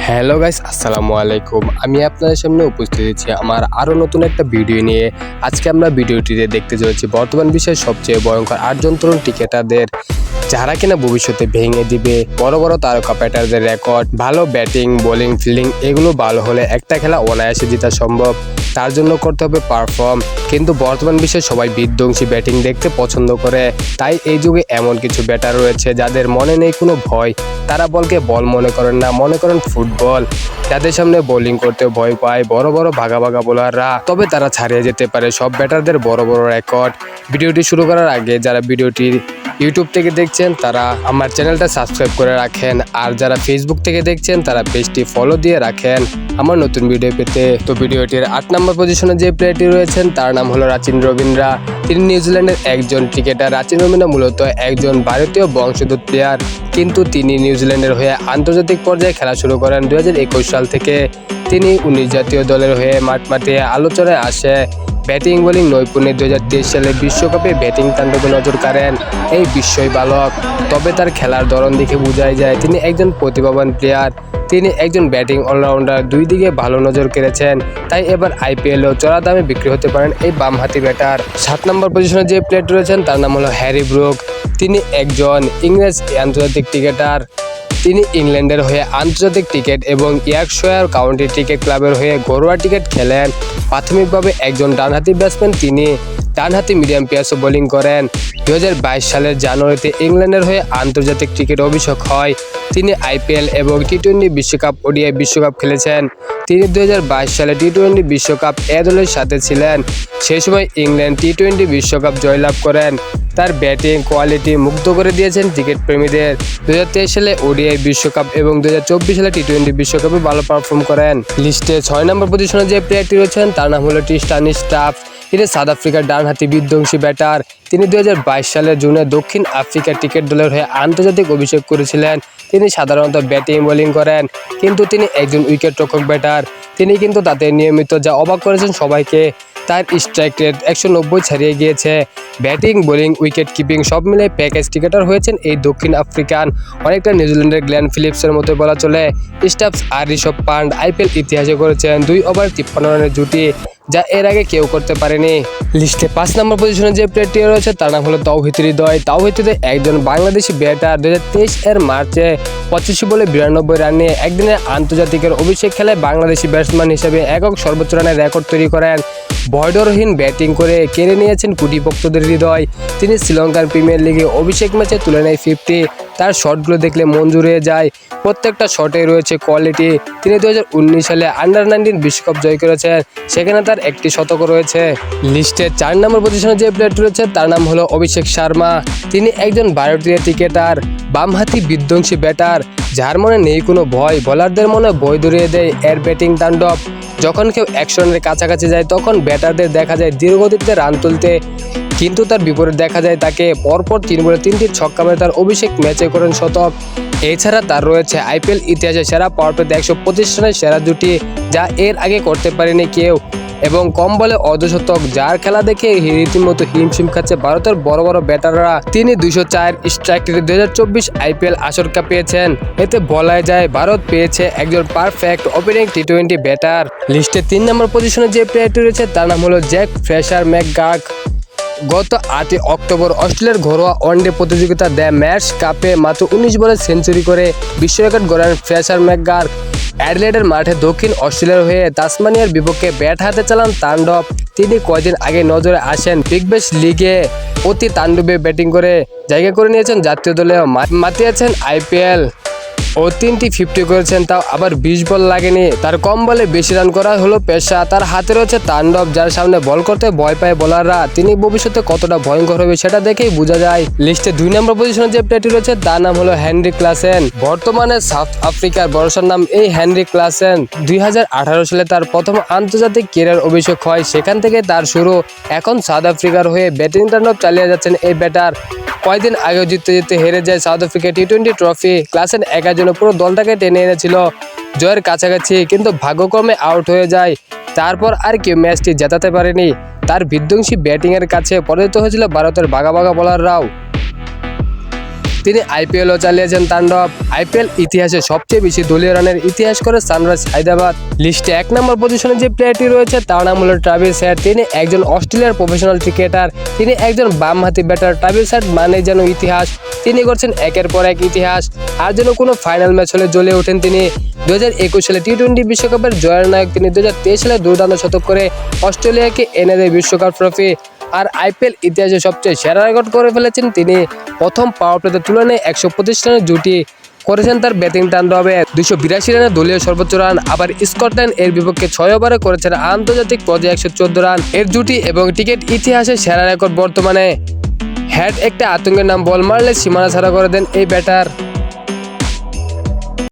Hello guys, আসসালামু আলাইকুম। আমি আপনাদের সামনে উপস্থিত হয়েছি আমার আরও নতুন একটা ভিডিও নিয়ে। আজকে আমরা ভিডিওটিতে দেখতে চলেছি বর্তমান বিশ্বের সবচেয়ে ভয়ঙ্কর 8জন তরুণ ক্রিকেটারদের, যারা কিনা ভবিষ্যতে ভেঙে দিবে বড় বড় তারকা ব্যাটারদের রেকর্ড। ভালো ব্যাটিং, বোলিং, ফিল্ডিং এগুলো ভালো হলে একটা খেলা অনায়াসে জেতা সম্ভব। তার জন্য করতে হবে পারফর্ম। কিন্তু বর্তমান বিশ্বে সবাই বিধ্বংসী ব্যাটিং দেখতে পছন্দ করে। তাই এই যুগে এমন কিছু ব্যাটার রয়েছে যাদের মনে নেই কোনো ভয়। তারা বলকে বল মনে করেন না, মনে করেন ফুটবল। যাদের সামনে বোলিং করতে ভয় পায় বড় বড় ভাগা বোলাররা, তবে তারা ছাড়িয়ে যেতে পারে সব ব্যাটারদের বড় বড় রেকর্ড। ভিডিওটি শুরু করার আগে যারা ভিডিওটি ইউটিউব থেকে দেখছেন তারা আমার চ্যানেলটা সাবস্ক্রাইব করে রাখেন, আর যারা ফেসবুক থেকে দেখছেন তারা পেজটি ফলো দিয়ে রাখেন আমার নতুন ভিডিও পেতে। তো ভিডিওটির 8 নম্বর পজিশনে যে প্লেয়ারটি রয়েছেন তার নাম হলো রাচিন রবীন্দ্রা। তিনি নিউজিল্যান্ডের একজন ক্রিকেটার। রাচিন রবীন্দ্রা মূলত একজন ভারতীয় বংশোদ্ভূত প্লেয়ার, কিন্তু তিনি নিউজিল্যান্ডের হয়ে আন্তর্জাতিক পর্যায়ে খেলা শুরু করেন 2021 সাল থেকে। তিনি 19 জাতীয় দলের হয়ে মাঠ মাতিয়ে আলোচনায় আসে। ব্যাটিং বোলিং নৈপুণ্যে 2023 সালে বিশ্বকাপে ব্যাটিং তাণ্ডবে নজর কাড়েন এই বিস্ময় বালক। তবে তার খেলার ধরন দেখে বোঝাই যায় তিনি একজন প্রতিভাবান প্লেয়ার। তিনি একজন ব্যাটিং অলরাউন্ডার, দুই দিকে ভালো নজর কেড়েছেন। তাই এবার আইপিএলেও চড়া দামে বিক্রি হতে পারেন এই বামহাতি ব্যাটার। 7 নম্বর পজিশনে যে প্লেয়ার রয়েছেন তার নাম হলো হ্যারি ব্রুক। তিনি একজন ইংরেজ আন্তর্জাতিক ক্রিকেটার। তিনি ইংল্যান্ডের হয়ে আন্তর্জাতিক ক্রিকেট এবং ইয়র্কশায়ার কাউন্টি ক্রিকেট ক্লাবের হয়ে ঘরোয়া ক্রিকেট খেলেন। প্রাথমিকভাবে একজন ডানহাতি ব্যাটসম্যান, তিনি ডানহাতি মিডিয়াম পেসার বোলিং করেন। 2022 সালের জানুয়ারিতে ইংল্যান্ডের হয়ে আন্তর্জাতিক ক্রিকেট অভিষেক হয়। তিনি আইপিএল এবং টি-20 বিশ্বকাপ, ওডিআই বিশ্বকাপ খেলেছেন। তিনি 2022 সালে টি-20 বিশ্বকাপ এ দলের সাথে ছিলেন। সেই সময় ইংল্যান্ড টি-20 বিশ্বকাপ জয়লাভ করেন। তার ব্যাটিং কোয়ালিটি মুগ্ধ করে দিয়েছেন ক্রিকেট প্রেমীদের। 2023 সালে ওডিআই বিশ্বকাপ এবং 2024 সালে টি-20 বিশ্বকাপে ভালো পারফর্ম করেন। লিস্টে 6 নম্বর পজিশনে যে প্লেয়ারটি রয়েছেন তার নাম হলো ট্রিস্টান স্টাফ। তিনি সাউথ আফ্রিকার ডানহাতি বিধ্বংসী ব্যাটার। তিনি 2022 সালের জুনে দক্ষিণ আফ্রিকা ক্রিকেট দলের হয়ে আন্তর্জাতিক অভিষেক করেছিলেন। তিনি সাধারণত ব্যাটিং বোলিং করেন, কিন্তু তিনি একজন উইকেট রক্ষক ব্যাটার। তিনি কিন্তু তাতে নিয়মিত যা অবাক করেছেন সবাইকে। তার স্ট্রাইক রেট 190 ছাড়িয়ে গিয়েছে। ব্যাটিং, বোলিং, উইকেট কিপিং সব মিলে প্যাকেজ ক্রিকেটার হয়েছেন এই দক্ষিণ আফ্রিকান। অনেকটা নিউজিল্যান্ডের গ্লেন ফিলিপসের মতো বলা চলে। স্টাফস আর ঋষভ পান্ট আইপিএল ইতিহাসে করেছেন 2 ওভার 53 রানের জুটি, যা এর আগে কেউ করতে পারেনি। লিস্টে 5 নম্বর পজিশনে যে প্লেয়ারটি রয়েছে তার নাম হলো তাওহিদ হৃদয়। তাওহিদ হৃদয় একজন বাংলাদেশি ব্যাটার। 2023 এর মার্চে 25 বলে 92 রান নিয়ে একদিনের আন্তর্জাতিকের অভিষেক খেলায় বাংলাদেশি ব্যাটসম্যান হিসেবে একক সর্বোচ্চ রানের রেকর্ড তৈরি করেন। বর্ডরহীন ব্যাটিং করে কেড়ে নিয়েছেন কোটি ভক্তদের হৃদয়। তিনি শ্রীলঙ্কার প্রিমিয়ার লিগে অভিষেক ম্যাচে তুলে নেয় 50। তার শটগুলো দেখলে মন জুড়িয়ে যায়। প্রত্যেকটা শটে রয়েছে কোয়ালিটি। তিনি 2019 সালে আন্ডার-19 বিশ্বকাপ জয় করেছেন, সেখানে তার একটি শতক রয়েছে। লিস্টে 4 নম্বর পজিশনে যে প্লেয়ারটি রয়েছে তার নাম হলো অভিষেক শর্মা। তিনি একজন ভারতীয় ক্রিকেটার, বামহাতি বিধ্বংসী ব্যাটার, যার মনে নেই কোনো ভয়। বোলারদের মনে ভয় ধরিয়ে দেয় এর ব্যাটিং তাণ্ডব। যখন কেউ 100 রানের কাছাকাছি যায় তখন ব্যাটারদের দেখা যায় ধীরগতিতে রান তুলতে, কিন্তু তার বিপরীত দেখা যায় তাকে পরপর 3 বলে 3টি ছক্কা মেরে তার অভিষেক ম্যাচে করেন শতক। এছাড়া তার রয়েছে আইপিএল ইতিহাসে সেরা পাওয়ার প্লেতে 125 রানের সেরা জুটি, যা এর আগে করতে পারেনি কেউ, এবং কম বলে অর্ধশতক, যার খেলা দেখে রীতিমতো হিমশিম খাচ্ছে ভারতের বড় বড় ব্যাটাররা। তিনি 204 স্ট্রাইক রেটে 2024 আইপিএল আসর কাপ পেয়েছেন। এতে বলা যায় ভারত পেয়েছে একজন পারফেক্ট ওপেনিং টি-20 ব্যাটার। লিস্টে 3 নম্বর পজিশনে যে প্লেয়ারটি রয়েছে তার নাম হলো জ্যাক ফ্রেশার ম্যাকগার্ক। গত 8 অক্টোবর অস্ট্রেলিয়ার ঘরোয়া ওয়ানডে প্রতিযোগিতা দ্য ম্যাশ কাপে মাত্র 19 বলে সেঞ্চুরি করে বিশ্ব রেকর্ড গড়েন ফ্রেশার ম্যাকগার্ক। অ্যাডিলেডের মাঠে দক্ষিণ অস্ট্রেলিয়ার হয়ে তাসমানিয়ার বিপক্ষে ব্যাট হাতে চালান তাণ্ডব। তিনি কয়েকদিন আগে নজরে আসেন বিগ ব্যাশ লিগে অতি তাণ্ডবে ব্যাটিং করে জায়গা করে নিয়েছেন জাতীয় দলেও মাতিয়েছেন আইপিএল ও 3টি 50 করেছেন, তাও আবার 20 বল লাগেনি। তার কম বলে বেশি রান করা হলো পেশা। তার হাতে রয়েছে তাণ্ডব, যার সামনে বল করতে ভয় পায় বোলাররা। তিনি ভবিষ্যতে কতটা ভয়ঙ্কর হবে সেটা দেখেই বোঝা যায়। লিস্টে 2 নম্বর পজিশনে যে প্লেয়ারটি রয়েছে তার নাম হলো হেনরিক ক্লাসেন। বর্তমানে সাউথ আফ্রিকার ভরসার নাম এই হেনরিক ক্লাসেন। 2018 সালে তার প্রথম আন্তর্জাতিক ক্যারিয়ার অভিষেক হয়, সেখান থেকে তার শুরু। এখন সাউথ আফ্রিকার হয়ে ব্যাটিং তাণ্ডব চালিয়ে যাচ্ছেন এই ব্যাটার। কয়েকদিন আগেও জিততে হেরে যায় সাউথ আফ্রিকা টি-20 ট্রফি। ক্লাসেন একার জন্য পুরো দলটাকে টেনে এনেছিল জয়ের কাছাকাছি, কিন্তু ভাগ্যক্রমে আউট হয়ে যায়। তারপর আর কেউ ম্যাচটি জেতাতে পারেনি। তার বিধ্বংসী ব্যাটিংয়ের কাছে পরাজিত হয়েছিল ভারতের বাঘা বোলাররাও। তিনি আইপিএলও চালিয়েছেন তাণ্ডব। আইপিএল ইতিহাসে সবচেয়ে বেশি দলীয় রানের ইতিহাস করে সানরাইজ হায়দ্রাবাদ। লিস্টে 1 নম্বর পজিশনে যে প্লেয়ারটি রয়েছে তার নাম হলো ট্রাভিস হেড। তিনি একজন অস্ট্রেলিয়ার প্রফেশনাল ক্রিকেটার। তিনি একজন বামহাতি ব্যাটার। ট্রাভিস হেড মানে যেন ইতিহাস। তিনি করছেন একের পর এক ইতিহাস। আর যেন কোনো ফাইনাল ম্যাচ হলে জ্বলে ওঠেন তিনি। 2021 সালে টি-20 বিশ্বকাপের জয়ের নায়ক তিনি। 2023 সালে দুর্দান্ত শতক করে অস্ট্রেলিয়াকে এনে দেয় বিশ্বকাপ ট্রফি। আর আইপিএল ইতিহাসে সবচেয়ে সেরা রেকর্ড করে ফেলেছেন তিনি। প্রথম পাওয়ার প্লেতে তুলনায় 125 রানের জুটি করেছেন তার ব্যাটিং তাণ্ডবে। 282 রানে দলীয় সর্বোচ্চ রান। আবার স্কটল্যান্ড এর বিপক্ষে 6 ওভারে করেছেন আন্তর্জাতিক পর্যায়ে 114 রান। এর জুটি এবং ক্রিকেট ইতিহাসে সেরা রেকর্ড বর্তমানে। হেড একটা আতঙ্কের নাম, বল মারলে সীমানা ছাড়া করে দেন এই ব্যাটার।